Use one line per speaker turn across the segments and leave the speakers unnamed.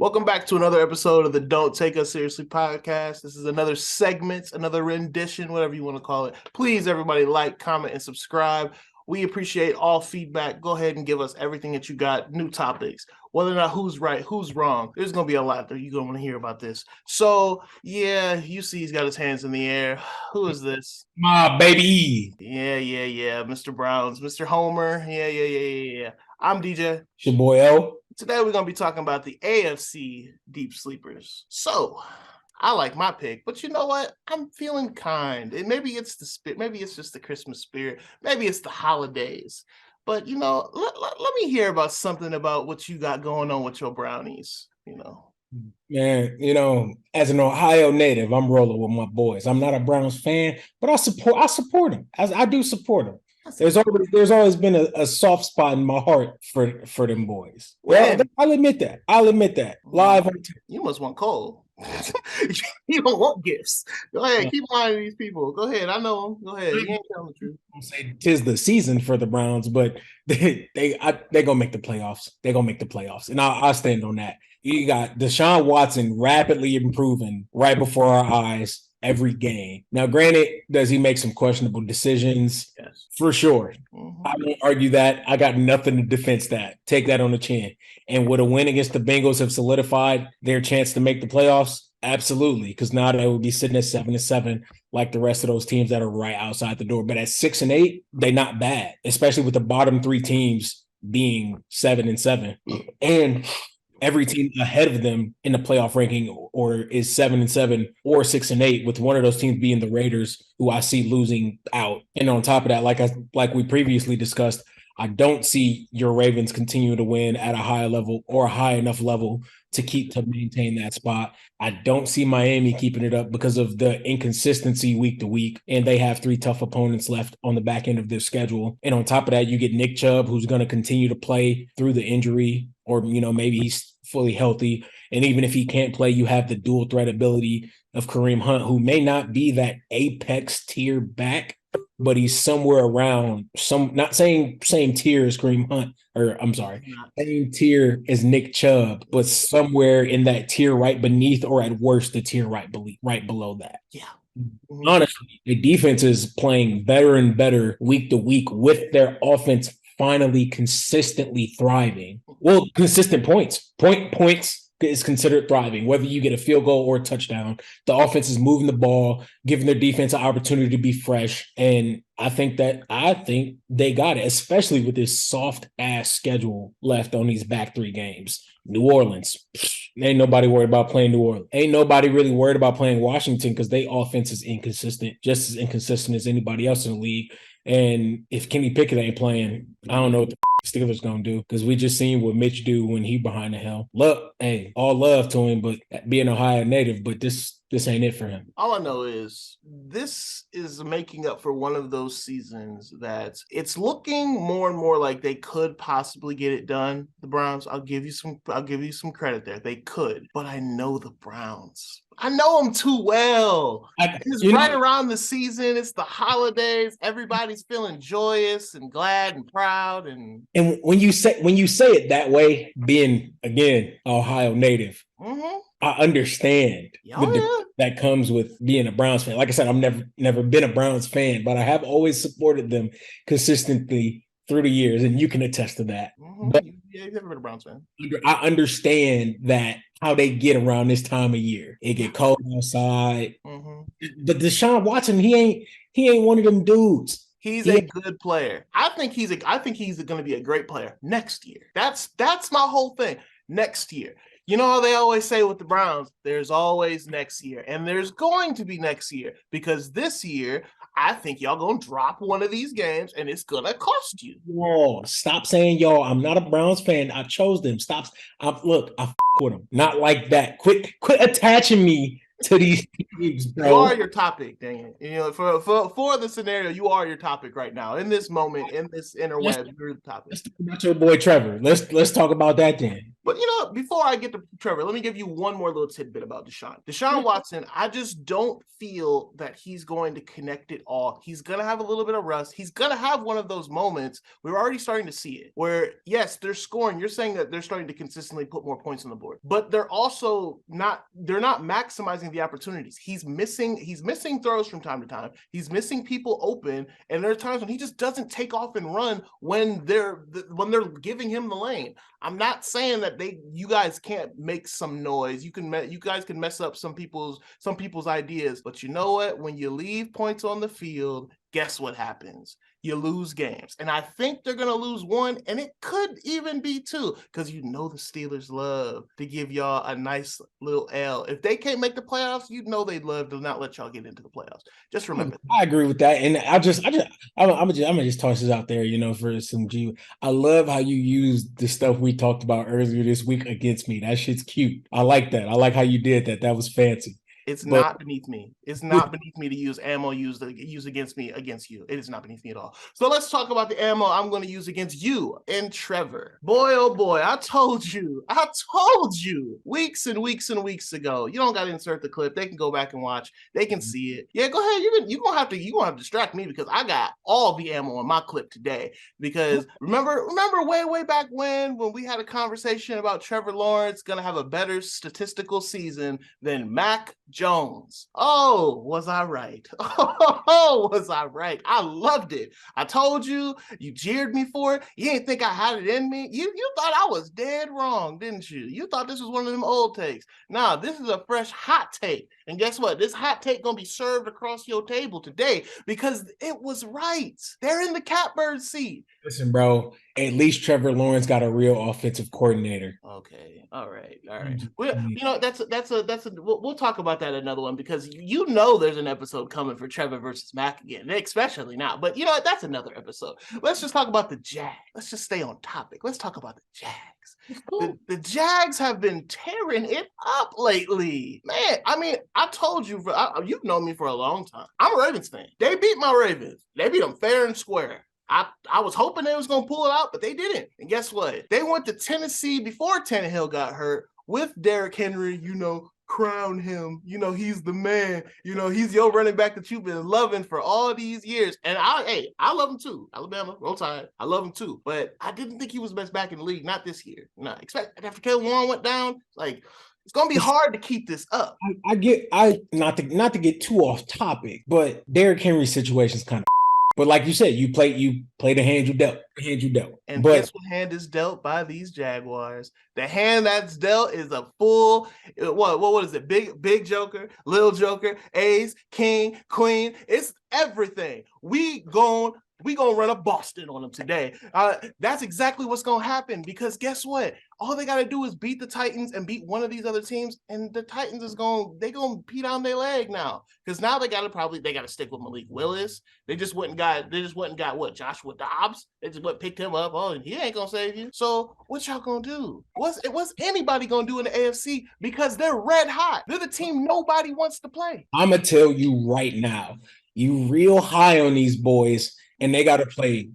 Welcome back to another episode of the Don't Take Us Seriously podcast. This is another segment, another rendition, whatever you want to call it. Please, everybody, like, comment, and subscribe. We appreciate all feedback. Go ahead and give us everything that you got, new topics, whether or not who's right, who's wrong. There's going to be a lot that you're going to want to hear about this. So, yeah, you see he's got his hands in the air. Who is this?
My baby.
Yeah. Mr. Browns, Mr. Homer. Yeah. I'm DJ.
It's your boy L.
Today we're going to be talking about the AFC deep sleepers. So, I like my pick, but you know what? I'm feeling kind. And maybe it's the spirit, maybe it's just the Christmas spirit, maybe it's the holidays. But you know, let me hear about something about what you got going on with your brownies, you know.
Man, as an Ohio native, I'm rolling with my boys. I'm not a Browns fan, but I support them. I do support them. There's always been a soft spot in my heart for them boys. Well, I'll admit that. Live on TV.
You must want coal. You don't want gifts. Go ahead, keep lying to these people. Go ahead, I know them. Go ahead. You ain't telling the truth.
I'm saying 'tis the season for the Browns, but they gonna make the playoffs. They're gonna make the playoffs, and I'll stand on that. You got Deshaun Watson rapidly improving right before our eyes every game. Now, granted, does he make some questionable decisions?
Yes.
For sure. Mm-hmm. I won't argue that. I got nothing to defense that. Take that on the chin. And would a win against the Bengals have solidified their chance to make the playoffs? Absolutely, because now they would be sitting at 7-7 like the rest of those teams that are right outside the door. But at 6-8, they're not bad, especially with the bottom three teams being 7-7. And every team ahead of them in the playoff ranking or is 7-7 or 6-8, with one of those teams being the Raiders, who I see losing out. And on top of that, like we previously discussed, I don't see your Ravens continue to win at a high level or a high enough level to maintain that spot. I don't see Miami keeping it up because of the inconsistency week to week, and they have 3 tough opponents left on the back end of their schedule. And on top of that, you get Nick Chubb, who's going to continue to play through the injury, or maybe he's fully healthy. And even if he can't play, you have the dual threat ability of Kareem Hunt, who may not be that apex tier back, but he's somewhere around not saying same tier as Kareem Hunt, or I'm sorry, same tier as Nick Chubb, but somewhere in that tier right beneath, or at worst, the tier right below that.
Yeah.
Honestly, the defense is playing better and better week to week, with their offense finally consistently thriving. Well, consistent points is considered thriving, whether you get a field goal or a touchdown. The offense is moving the ball, giving their defense an opportunity to be fresh. And I think they got it, especially with this soft ass schedule left on these back 3 games. New Orleans, ain't nobody worried about playing New Orleans. Ain't nobody really worried about playing Washington, because their offense is inconsistent, just as inconsistent as anybody else in the league. And if Kenny Pickett ain't playing, I don't know what the Steelers gonna do, because we just seen what Mitch do when he behind the helm. Look, hey, all love to him, but being an Ohio native, but this ain't it for him.
All I know is this is making up for one of those seasons that it's looking more and more like they could possibly get it done. The Browns, I'll give you some credit there. They could, but I know the Browns. I know them too well. It's right around the season. It's the holidays. Everybody's feeling joyous and glad and proud. And
when you say it that way, being again Ohio native, I understand that comes with being a Browns fan. Like I said, I've never been a Browns fan, but I have always supported them consistently through the years, and you can attest to that. But
you've never been a Browns fan.
I understand that how they get around this time of year. It get cold outside. But Deshaun Watson, he ain't one of them dudes.
He's a good player. I think he's going to be a great player next year. That's my whole thing. Next year. You know how they always say with the Browns, there's always next year, and there's going to be next year, because this year, I think y'all going to drop one of these games, and it's going to cost you.
Whoa, stop saying y'all. I'm not a Browns fan. I chose them. I with them. Not like that. Quit attaching me to these teams, bro.
You are your topic, dang it. For the scenario, you are your topic right now. In this moment, in this interweb, you're the topic.
Let's talk about your boy Trevor. Let's talk about that then.
But before I get to Trevor, let me give you one more little tidbit about Deshaun. Deshaun Watson, I just don't feel that he's going to connect it all. He's going to have a little bit of rust. He's going to have one of those moments. We're already starting to see it where, yes, they're scoring. You're saying that they're starting to consistently put more points on the board, but they're not maximizing the opportunities. He's missing throws from time to time. He's missing people open. And there are times when he just doesn't take off and run when they're giving him the lane. I'm not saying that you guys can't make some noise. You guys can mess up some people's ideas, but you know what? When you leave points on the field, guess what happens? You lose games. And I think they're going to lose one, and it could even be two, because the Steelers love to give y'all a nice little L. If they can't make the playoffs, they'd love to not let y'all get into the playoffs. Just remember.
I agree with that. And I'm gonna just toss this out there, for some G. I love how you use the stuff we talked about earlier this week against me. That shit's cute. I like that. I like how you did that. That was fancy.
It's not beneath me. It's not beneath me to use ammo used against me against you. It is not beneath me at all. So let's talk about the ammo I'm going to use against you and Trevor. Boy, oh boy, I told you weeks and weeks and weeks ago. You don't got to insert the clip. They can go back and watch. They can see it. Yeah, go ahead. You're gonna have to distract me because I got all the ammo in my clip today. Because remember way back when we had a conversation about Trevor Lawrence gonna have a better statistical season than Mac Jones. Oh, was I right? Oh, was I right? I loved it. I told you, you jeered me for it. You didn't think I had it in me. You thought I was dead wrong, didn't you? You thought this was one of them old takes. Nah, this is a fresh hot take. And guess what? This hot take gonna be served across your table today because it was right. They're in the catbird seat.
Listen, bro, at least Trevor Lawrence got a real offensive coordinator.
Okay. All right. We'll talk about that another one because there's an episode coming for Trevor versus Mac again, especially now. But that's another episode. Let's just talk about the Jags. Let's just stay on topic. Let's talk about the Jags. The Jags have been tearing it up lately. Man, I mean, I told you, you've known me for a long time. I'm a Ravens fan. They beat my Ravens. They beat them fair and square. I was hoping they was going to pull it out, but they didn't. And guess what? They went to Tennessee before Tannehill got hurt with Derrick Henry, crown him. He's the man. He's your running back that you've been loving for all these years. And I love him too. Alabama, roll tide. I love him too. But I didn't think he was best back in the league. Not this year. No, after Caleb Warren went down, it's gonna be hard to keep this up.
Not to get too off topic, but Derrick Henry's situation is kind of. But like you said, you play the hand you dealt.
And guess what hand is dealt by these Jaguars? The hand that's dealt is a full, what is it? Big Joker, little Joker, ace, king, queen. It's everything. We gonna run a Boston on them today. That's exactly what's gonna happen because guess what? All they gotta do is beat the Titans and beat one of these other teams, and the Titans gonna pee down their leg now because now they gotta stick with Malik Willis. They just went and got what? Joshua Dobbs. They just picked him up. Oh, and he ain't gonna save you. So what y'all gonna do? What's anybody gonna do in the AFC because they're red hot? They're the team nobody wants to play.
I'm gonna tell you right now, you real high on these boys. And they got to play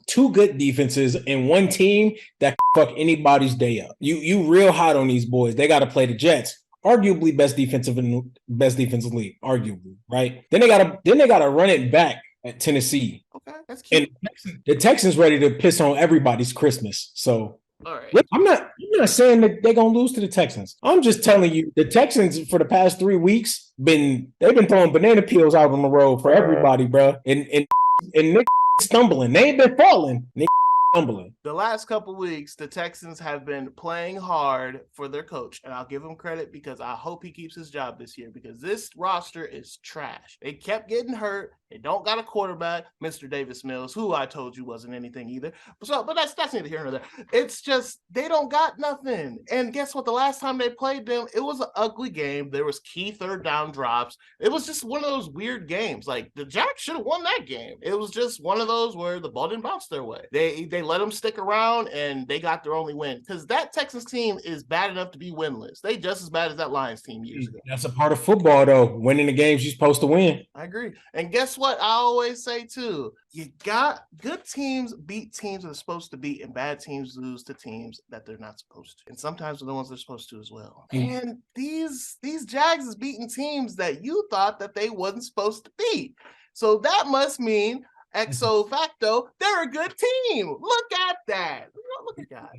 two good defenses and one team that can fuck anybody's day up. You real hot on these boys. They got to play the Jets, arguably best defensive league, arguably, right? Then they got to run it back at Tennessee.
Okay, that's cute.
And the Texans ready to piss on everybody's Christmas. So.
All right.
I'm not saying that they're gonna lose to the Texans. I'm just telling you the Texans for the past 3 weeks they've been throwing banana peels out on the road for everybody, bro. And Nick stumbling. They ain't been falling. Nick stumbling.
The last couple weeks, the Texans have been playing hard for their coach, and I'll give him credit because I hope he keeps his job this year because this roster is trash. They kept getting hurt. They don't got a quarterback, Mr. Davis Mills, who I told you wasn't anything either. But that's neither here nor there. It's just they don't got nothing. And guess what? The last time they played them, it was an ugly game. There was key third down drops. It was just one of those weird games. Like the Jacks should have won that game. It was just one of those where the ball didn't bounce their way. They let them stick around and they got their only win because that Texans team is bad enough to be winless. They just as bad as that Lions team years ago.
That's a part of football, though. Winning the games you're supposed to win.
I agree. And guess guess what? I always say too, you got good teams beat teams that are supposed to beat, and bad teams lose to teams that they're not supposed to. And sometimes they're the ones they're supposed to as well. And these Jags is beating teams that you thought that they wasn't supposed to beat. So that must mean exo facto, they're a good team. Look at that. Look at that.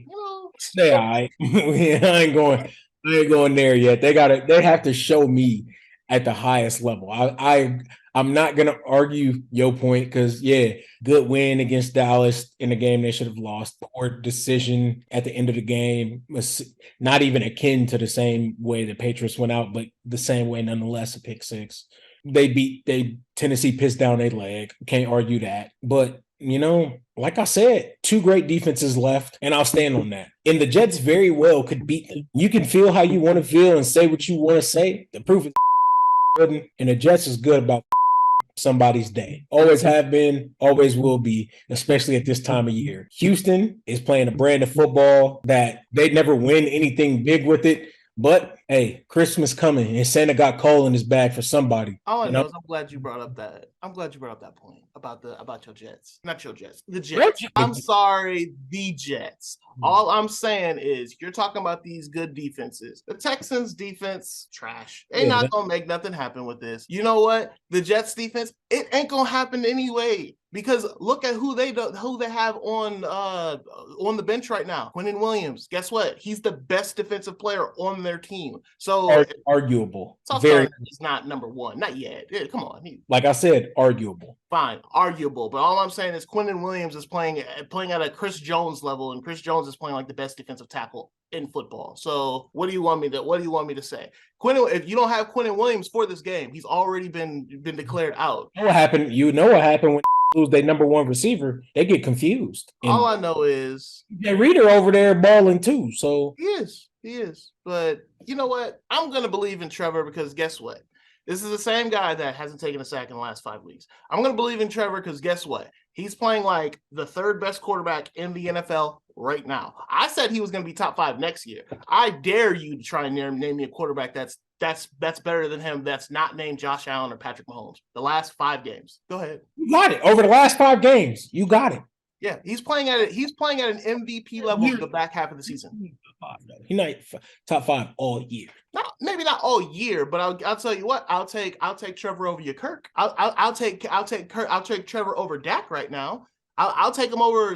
Stay all right. I ain't going there yet. They have to show me at the highest level. I'm not gonna argue your point because good win against Dallas in a game they should have lost. Poor decision at the end of the game was not even akin to the same way the Patriots went out, but the same way nonetheless, a pick six. They Tennessee pissed down their leg. Can't argue that. But like I said, two great defenses left, and I'll stand on that. And the Jets very well could beat them. You can feel how you want to feel and say what you want to say. The proof is good, and the Jets is good about somebody's day. Always have been, always will be, especially at this time of year. Houston is playing a brand of football that they never win anything big with it. But hey, Christmas coming, and Santa got coal in his bag for somebody.
All I know is I'm glad you brought up that point about your Jets. Not your Jets, the Jets. I'm sorry, the Jets. All I'm saying is you're talking about these good defenses. The Texans defense, trash. They not gonna make nothing happen with this. You know what? The Jets defense, it ain't gonna happen anyway. Because look at who they have on the bench right now. Quinnen Williams. Guess what? He's the best defensive player on their team. So
arguable.
He's not number one. Not yet. Come on.
Like I said, arguable.
Fine, arguable. But all I'm saying is Quinnen Williams is playing at a Chris Jones level, and Chris Jones is playing like the best defensive tackle in football. So what do you want me to say? If you don't have Quinnen Williams for this game, he's already been declared out.
What happened? You know what happened when lose their number one receiver? They get confused. And
all I know is
Reader over there balling too. So
he is. But you know what? I'm gonna believe in Trevor because guess what? This is the same guy that hasn't taken a sack in the last 5 weeks. I'm going to believe in Trevor because guess what? He's playing like the third best quarterback in the NFL right now. I said he was going to be top 5 next year. I dare you to try and name me a quarterback that's better than him that's not named Josh Allen or Patrick Mahomes. The last 5 games. Go ahead.
You got it. Over the last 5 games, you got it.
Yeah, he's playing at an MVP level for the back half of the season.
He's not top 5 all year.
Maybe not all year, but I'll tell you what. I'll take Trevor over your Kirk. I'll take Trevor over Dak right now. I'll take him over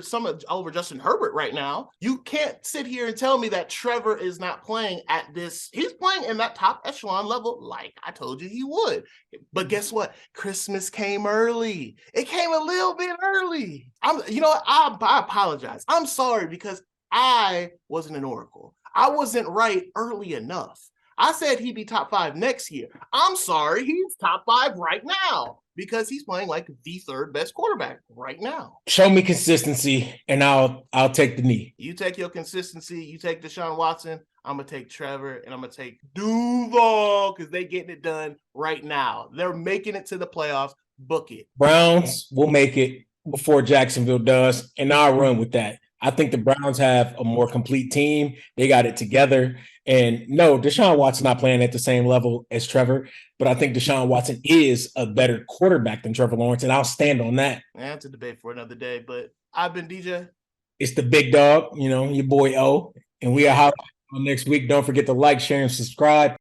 Justin Herbert right now. You can't sit here and tell me that Trevor is not playing at this. He's playing in that top echelon level like I told you he would. But guess what? Christmas came early. It came a little bit early. I apologize. I'm sorry because I wasn't an oracle. I wasn't right early enough. I said he'd be top 5 next year. I'm sorry, he's top 5 right now because he's playing like the third best quarterback right now.
Show me consistency, and I'll take the knee.
You take your consistency. You take Deshaun Watson. I'm going to take Trevor, and I'm going to take Duval because they're getting it done right now. They're making it to the playoffs. Book it.
Browns will make it before Jacksonville does, and I'll run with that. I think the Browns have a more complete team. They got it together. And no, Deshaun Watson not playing at the same level as Trevor, but I think Deshaun Watson is a better quarterback than Trevor Lawrence, and I'll stand on that.
That's a debate for another day, but I've been DJ.
It's the big dog, your boy O, and we are out next week. Don't forget to like, share, and subscribe.